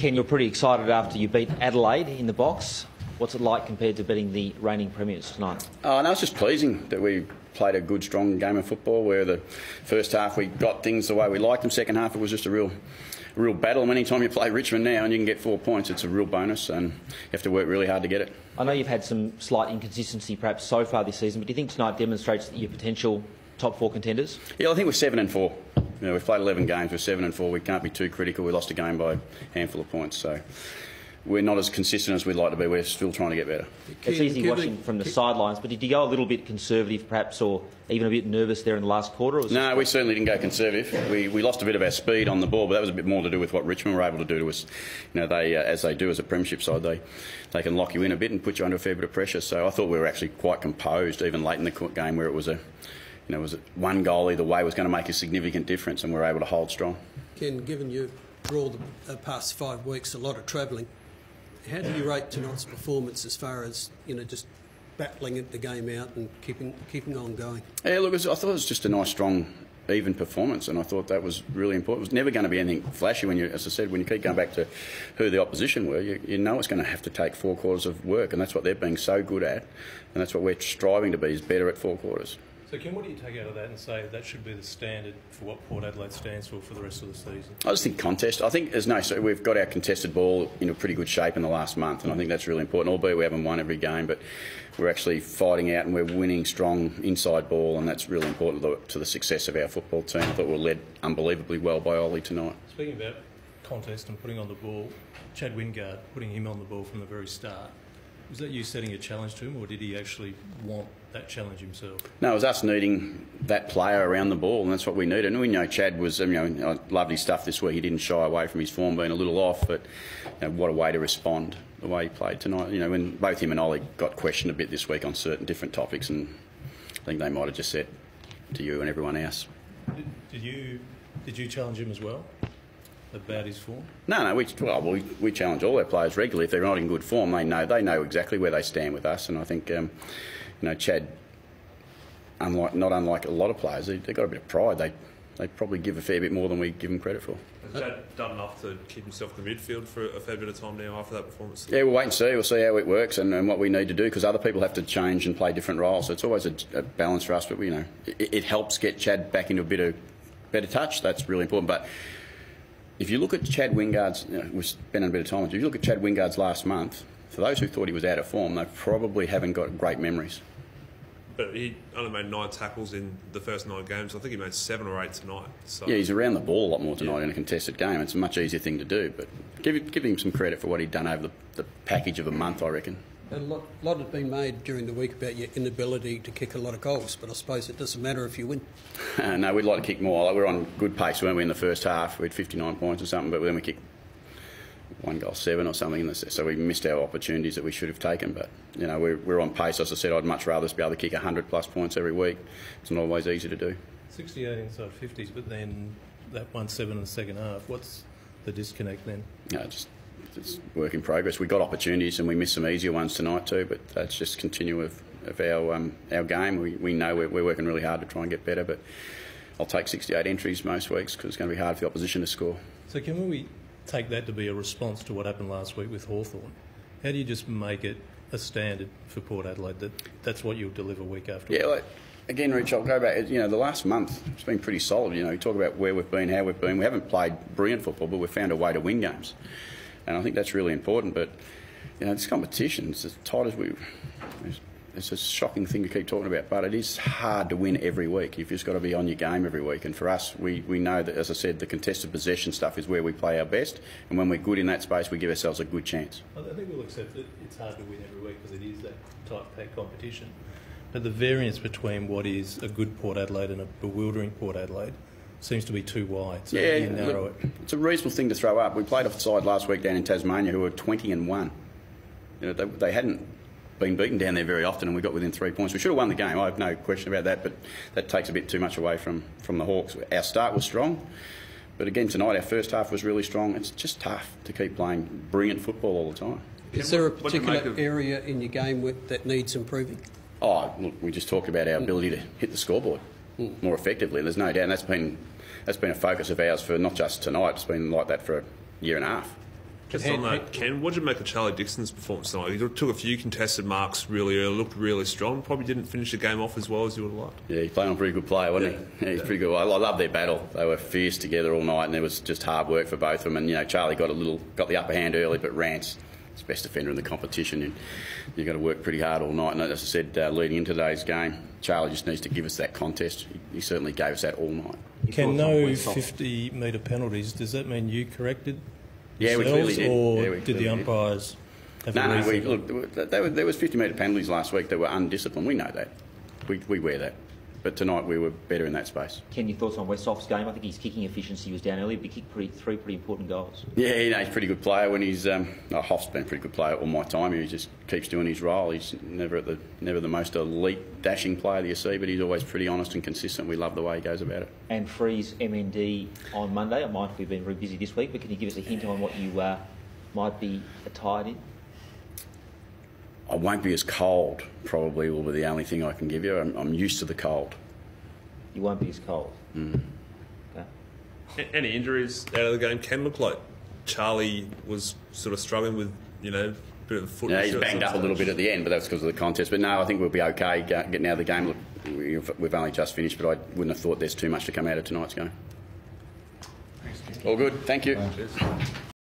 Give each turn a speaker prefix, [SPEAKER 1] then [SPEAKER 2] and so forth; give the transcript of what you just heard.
[SPEAKER 1] Ken, you're pretty excited after you beat Adelaide in the box. What's it like compared to beating the reigning premiers tonight?
[SPEAKER 2] No, it's just pleasing that we played a good, strong game of football where the first half we got things the way we liked them. Second half it was just a real battle. Any time you play Richmond now and you can get 4 points, it's a real bonus and you have to work really hard to get it.
[SPEAKER 1] I know you've had some slight inconsistency perhaps so far this season, but do you think tonight demonstrates that your potential top 4 contenders?
[SPEAKER 2] Yeah, I think we're 7-4. We've played 11 games, we're 7-4. We can't be too critical. We lost a game by a handful of points, so we're not as consistent as we'd like to be. We're still trying to get better.
[SPEAKER 1] It's easy watching from the sidelines, but did you go a little bit conservative perhaps, or even a bit nervous there in the last quarter? Or
[SPEAKER 2] no, we certainly didn't go conservative. We lost a bit of our speed on the ball, but that was a bit more to do with what Richmond were able to do to us. They, as they do as a premiership side, they can lock you in a bit and put you under a fair bit of pressure. So I thought we were actually quite composed, even late in the game where it was one goal either way was going to make a significant difference, and we were able to hold strong.
[SPEAKER 3] Ken, given you've ruled the past 5 weeks a lot of travelling, how do you rate tonight's performance as far as just battling the game out and keeping on going? Yeah,
[SPEAKER 2] look, I thought it was just a nice, strong, even performance, and I thought that was really important. It was never going to be anything flashy when as I said, when you keep going back to who the opposition were, you know it's going to have to take 4 quarters of work, and that's what they're being so good at, and that's what we're striving to be, is better at 4 quarters.
[SPEAKER 4] So, Ken, what do you take out of that and say that should be the standard for what Port Adelaide stands for the rest of the season?
[SPEAKER 2] I just think contest. I think we've got our contested ball in pretty good shape in the last month, and I think that's really important, albeit we haven't won every game, but we're actually fighting out and we're winning strong inside ball, and that's really important to the success of our football team. I thought we were led unbelievably well by Ollie tonight.
[SPEAKER 4] Speaking about contest and putting on the ball, Chad Wingard, putting him on the ball from the very start, was that you setting a challenge to him, or did he actually want that challenge himself? No,
[SPEAKER 2] it was us needing that player around the ball, and that's what we needed. And we know Chad was, I loved his stuff this week. He didn't shy away from his form being a little off, but what a way to respond, the way he played tonight. When both him and Ollie got questioned a bit this week on certain different topics, and I think they might have just said to you and everyone else.
[SPEAKER 4] Did you challenge him as well about his form?
[SPEAKER 2] No, we challenge all our players regularly. If they're not in good form, they know exactly where they stand with us, and I think Chad, not unlike a lot of players, they've got a bit of pride. They probably give a fair bit more than we give them credit for.
[SPEAKER 5] Has Chad done enough to keep himself in the midfield for a fair bit of time now after that performance?
[SPEAKER 2] Yeah, we'll wait and see. We'll see how it works and what we need to do, because other people have to change and play different roles. So it's always a balance for us. But it helps get Chad back into a bit of better touch. That's really important. But if you look at Chad Wingard's, we've spent a bit of time. If you look at Chad Wingard's last month, for those who thought he was out of form, they probably haven't got great memories.
[SPEAKER 5] But he only made 9 tackles in the first 9 games. I think he made 7 or 8 tonight. So.
[SPEAKER 2] Yeah, he's around the ball a lot more tonight in a contested game. It's a much easier thing to do. But give him some credit for what he'd done over the package of a month, I reckon.
[SPEAKER 3] A lot has been made during the week about your inability to kick a lot of goals, but I suppose it doesn't matter if you win.
[SPEAKER 2] No, we'd like to kick more. We were on good pace, weren't we, in the first half? We had 59 points or something, but then we kicked 1 goal 7 or something, so we missed our opportunities that we should have taken. But we're on pace. As I said, I'd much rather be able to kick 100+ points every week. It's not always easy to do.
[SPEAKER 4] 68 inside 50s, but then that 1-7 in the second half. What's the disconnect then?
[SPEAKER 2] No, it's work in progress. We got opportunities and we missed some easier ones tonight too, but that's just continue of our game. We know we're working really hard to try and get better, but I'll take 68 entries most weeks because it's going to be hard for the opposition to score.
[SPEAKER 4] So can we take that to be a response to what happened last week with Hawthorn? How do you just make it a standard for Port Adelaide that's what you'll deliver week after week?
[SPEAKER 2] Yeah, again, Rich, I'll go back. The last month it's been pretty solid. You talk about where we've been, how we've been. We haven't played brilliant football, but we've found a way to win games. And I think that's really important. But this competition, it's as tight as it's a shocking thing to keep talking about, but it is hard to win every week. You've just got to be on your game every week. And for us, we know that, as I said, the contested possession stuff is where we play our best. And when we're good in that space, we give ourselves a good chance.
[SPEAKER 4] I think we'll accept that it's hard to win every week because it is that tight-packed competition. But the variance between what is a good Port Adelaide and a bewildering Port Adelaide seems to be too wide. So
[SPEAKER 2] yeah,
[SPEAKER 4] you narrow it.
[SPEAKER 2] It's a reasonable thing to throw up. We played off the side last week down in Tasmania who were 20-1. They hadn't been beaten down there very often, and we got within 3 points. We should have won the game. I have no question about that, but that takes a bit too much away from the Hawks. Our start was strong, but again tonight our first half was really strong. It's just tough to keep playing brilliant football all the time.
[SPEAKER 3] Is there a particular area in your game that needs improving?
[SPEAKER 2] Oh, look, we just talked about our ability to hit the scoreboard more effectively. There's no doubt, and that's been a focus of ours for not just tonight. It's been like that for a year and a half.
[SPEAKER 5] Just on that, Ken, what did you make of Charlie Dixon's performance tonight? He took a few contested marks really early, looked really strong, probably didn't finish the game off as well as you would have liked.
[SPEAKER 2] Yeah, he's playing on a pretty good player, wasn't he? Yeah, he's pretty good. I love their battle. They were fierce together all night, and it was just hard work for both of them. And, you know, Charlie got the upper hand early, but Rance, his best defender in the competition, and you've got to work pretty hard all night. And as I said, leading into today's game, Charlie just needs to give us that contest. He certainly gave us that all night.
[SPEAKER 4] Can no 50-metre penalties, does that mean you corrected
[SPEAKER 2] Yeah, we clearly did.
[SPEAKER 4] Or did the umpires have a reason?
[SPEAKER 2] Look, there was 50-metre penalties last week that were undisciplined. We know that. We wear that. But tonight we were better in that space.
[SPEAKER 1] Ken, your thoughts on Westhoff's game? I think his kicking efficiency was down earlier, but he kicked three pretty important goals.
[SPEAKER 2] Yeah, you know, he's a pretty good player. When he's Hoff's been a pretty good player all my time. He just keeps doing his role. He's never the most elite dashing player that you see, but he's always pretty honest and consistent. We love the way he goes about it.
[SPEAKER 1] And Free's MND on Monday. I might be been very busy this week, but can you give us a hint on what you might be attired in?
[SPEAKER 2] I won't be as cold, probably, will be the only thing I can give you. I'm used to the cold.
[SPEAKER 1] You won't be as cold?
[SPEAKER 2] Mm.
[SPEAKER 1] Okay.
[SPEAKER 5] Any injuries out of the game? Can look like Charlie was sort of struggling with, you know, a bit of foot.
[SPEAKER 2] Yeah, he's banged up a little bit at the end, but that's because of the contest. But no, I think we'll be okay getting out of the game. Look, we've only just finished, but I wouldn't have thought there's too much to come out of tonight's game. All good, thank you.
[SPEAKER 5] Cheers.